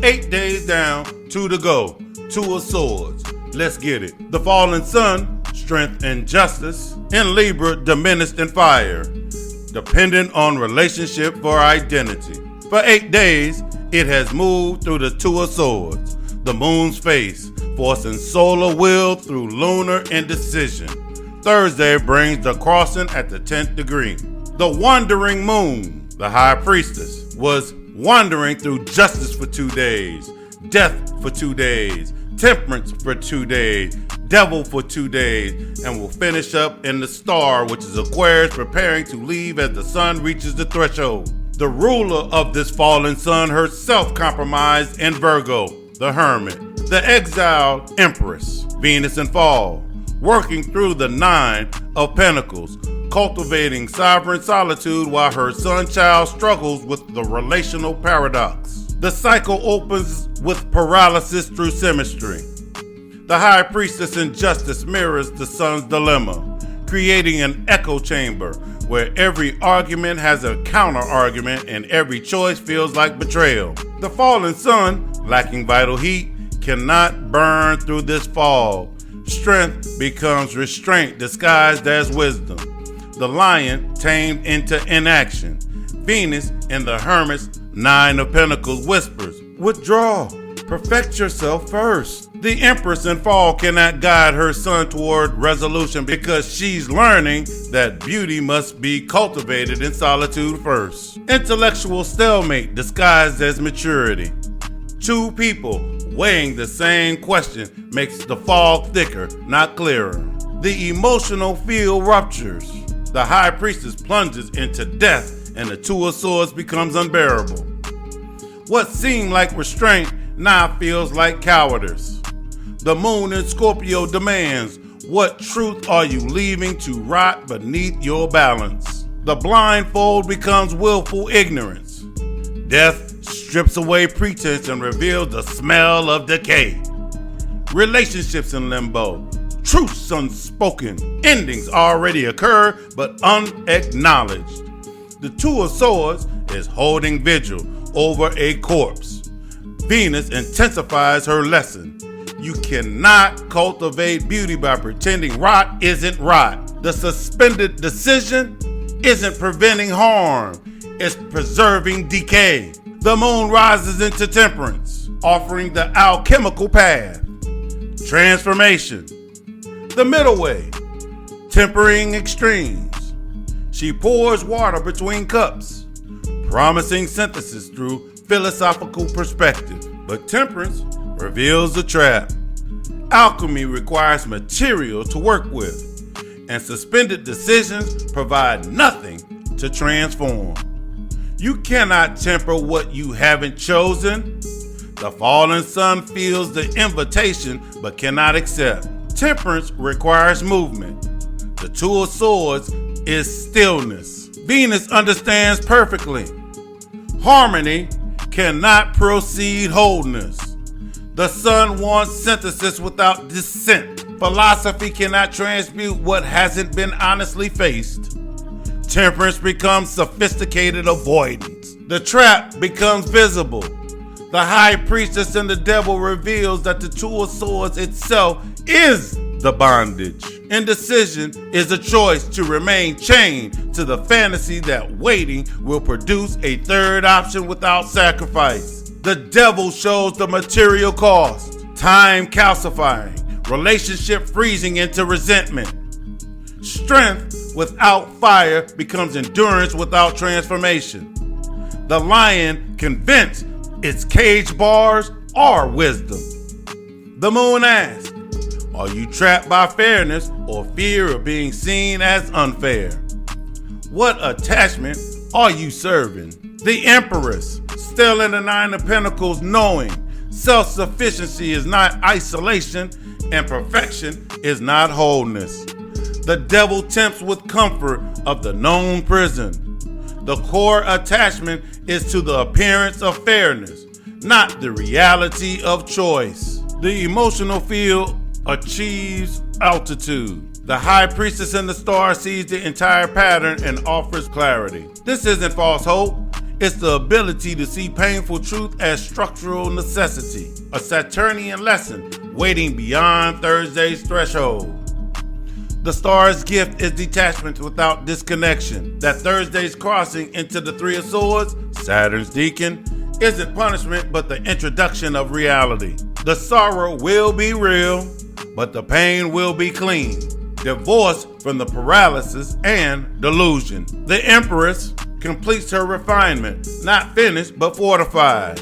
8 days down, 2 to go. 2 of Swords. Let's get it. The fallen sun, strength and justice. In Libra, diminished in fire. Dependent on relationship for identity. For 8 days, it has moved through the 2 of Swords, the moon's face, forcing solar will through lunar indecision. Thursday brings the crossing at the 10th degree. The wandering moon, the high priestess, was wandering through justice for 2 days, death for 2 days, temperance for 2 days, devil for 2 days, and will finish up in the star, which is Aquarius, preparing to leave as the sun reaches the threshold. The ruler of this fallen sun herself compromised in Virgo, the hermit, the exiled empress, Venus in fall, working through the 9 of Pentacles, cultivating sovereign solitude while her sun child struggles with the relational paradox. The cycle opens with paralysis through symmetry. The high priestess in justice mirrors the sun's dilemma, creating an echo chamber where every argument has a counter-argument and every choice feels like betrayal. The fallen sun, lacking vital heat, cannot burn through this fog. Strength becomes restraint disguised as wisdom. The lion tamed into inaction. Venus in the hermit's 9 of Pentacles whispers, withdraw, perfect yourself first. The empress in fall cannot guide her son toward resolution because she's learning that beauty must be cultivated in solitude first. Intellectual stalemate disguised as maturity. 2 people weighing the same question makes the fog thicker, not clearer. The emotional field ruptures. The high priestess plunges into death and the 2 of Swords becomes unbearable. What seemed like restraint now feels like cowardice. The moon in Scorpio demands, what truth are you leaving to rot beneath your balance? The blindfold becomes willful ignorance. Death strips away pretense and reveals the smell of decay. Relationships in limbo. Truths unspoken. Endings already occur but unacknowledged. The 2 of Swords is holding vigil over a corpse. Venus intensifies her lesson. You cannot cultivate beauty by pretending rot isn't rot. The suspended decision isn't preventing harm, it's preserving decay. The moon rises into temperance, offering the alchemical path. Transformation. The middle way. Tempering extremes. She pours water between cups, promising synthesis through philosophical perspective. But temperance reveals the trap. Alchemy requires material to work with, and suspended decisions provide nothing to transform. You cannot temper what you haven't chosen. The fallen sun feels the invitation but cannot accept. Temperance requires movement. The 2 of Swords is stillness. Venus understands perfectly. Harmony cannot proceed wholeness. The sun wants synthesis without dissent. Philosophy cannot transmute what hasn't been honestly faced. Temperance becomes sophisticated avoidance. The trap becomes visible. The high priestess and the devil reveals that the 2 of Swords itself is the bondage. Indecision is a choice to remain chained to the fantasy that waiting will produce a third option without sacrifice. The devil shows the material cost. Time calcifying, relationship freezing into resentment. Strength without fire becomes endurance without transformation. The lion convinced its cage bars are wisdom. The moon asks, are you trapped by fairness or fear of being seen as unfair? What attachment are you serving? The Empress, still in the 9 of Pentacles, knowing self-sufficiency is not isolation and perfection is not wholeness. The devil tempts with comfort of the known prison. The core attachment is to the appearance of fairness, not the reality of choice. The emotional field achieves altitude. The high priestess in the star sees the entire pattern and offers clarity. This isn't false hope. It's the ability to see painful truth as structural necessity, a Saturnian lesson waiting beyond Thursday's threshold. The star's gift is detachment without disconnection. That Thursday's crossing into the Three of Swords, Saturn's deacon, isn't punishment but the introduction of reality. The sorrow will be real, but the pain will be clean, divorced from the paralysis and delusion. The Empress completes her refinement, not finished but fortified.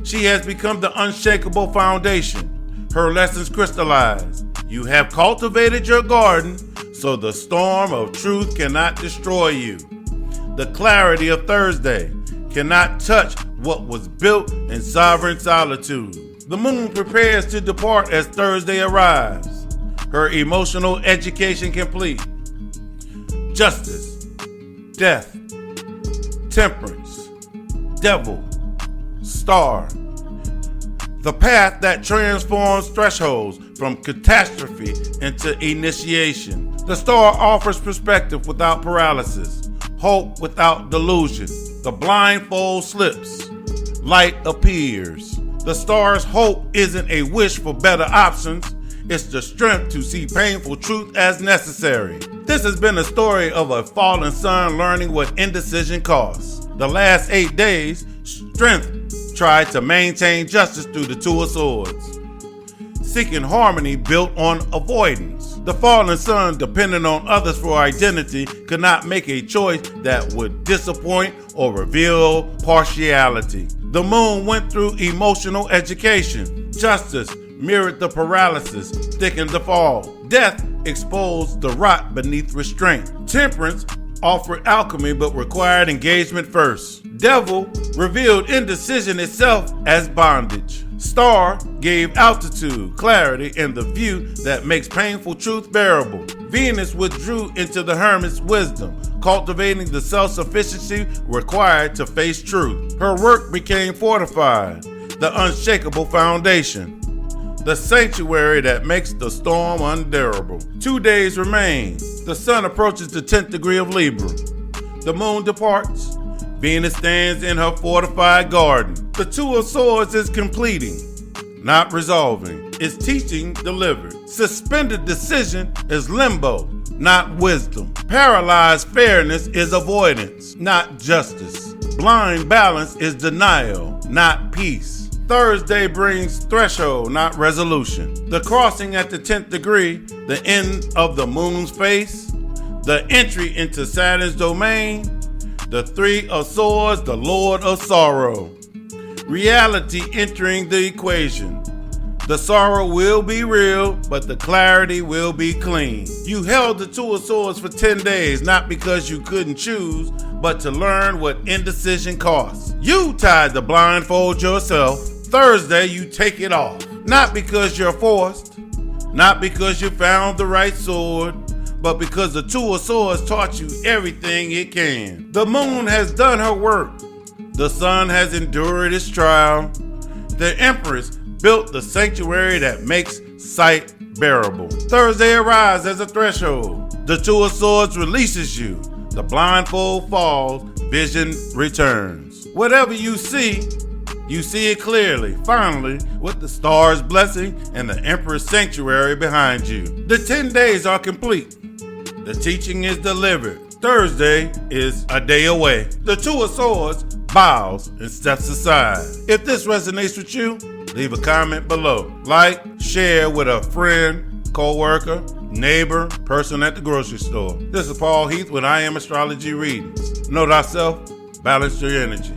She has become the unshakable foundation. Her lessons crystallize. You have cultivated your garden, so the storm of truth cannot destroy you. The clarity of Thursday cannot touch what was built in sovereign solitude. The moon prepares to depart as Thursday arrives, her emotional education complete. Justice, death, temperance, devil, star. The path that transforms thresholds from catastrophe into initiation. The star offers perspective without paralysis, hope without delusion. The blindfold slips, light appears. The star's hope isn't a wish for better options, it's the strength to see painful truth as necessary. This has been a story of a fallen sun learning what indecision costs. The last 8 days, strength tried to maintain justice through the Two of Swords, seeking harmony built on avoidance. The fallen sun, depending on others for identity, could not make a choice that would disappoint or reveal partiality. The moon went through emotional education. Justice mirrored the paralysis, thickened the fall. Death exposed the rot beneath restraint. Temperance offered alchemy but required engagement first. Devil revealed indecision itself as bondage. Star gave altitude, clarity, and the view that makes painful truth bearable. Venus withdrew into the hermit's wisdom, cultivating the self-sufficiency required to face truth. Her work became fortified, the unshakable foundation, the sanctuary that makes the storm unbearable. 2 days remain. The sun approaches the 10th degree of Libra. The moon departs. Venus stands in her fortified garden. The Two of Swords is completing, not resolving. It's teaching delivered. Suspended decision is limbo, not wisdom. Paralyzed fairness is avoidance, not justice. Blind balance is denial, not peace. Thursday brings threshold, not resolution. The crossing at the 10th degree, the end of the moon's face, the entry into Saturn's domain, the Three of Swords, the Lord of Sorrow. Reality entering the equation. The sorrow will be real, but the clarity will be clean. You held the Two of Swords for 10 days, not because you couldn't choose, but to learn what indecision costs. You tied the blindfold yourself. Thursday, you take it off. Not because you're forced, not because you found the right sword, but because the Two of Swords taught you everything it can. The moon has done her work. The sun has endured its trial. The Empress built the sanctuary that makes sight bearable. Thursday arrives as a threshold. The Two of Swords releases you. The blindfold falls, vision returns. Whatever you see it clearly, finally, with the star's blessing and the Emperor's sanctuary behind you. The 10 days are complete. The teaching is delivered. Thursday is a day away. The Two of Swords bows and steps aside. If this resonates with you, leave a comment below. Like, share with a friend, co-worker, neighbor, person at the grocery store. This is Paul Heath with I Am Astrology Readings. Know thyself, balance your energy.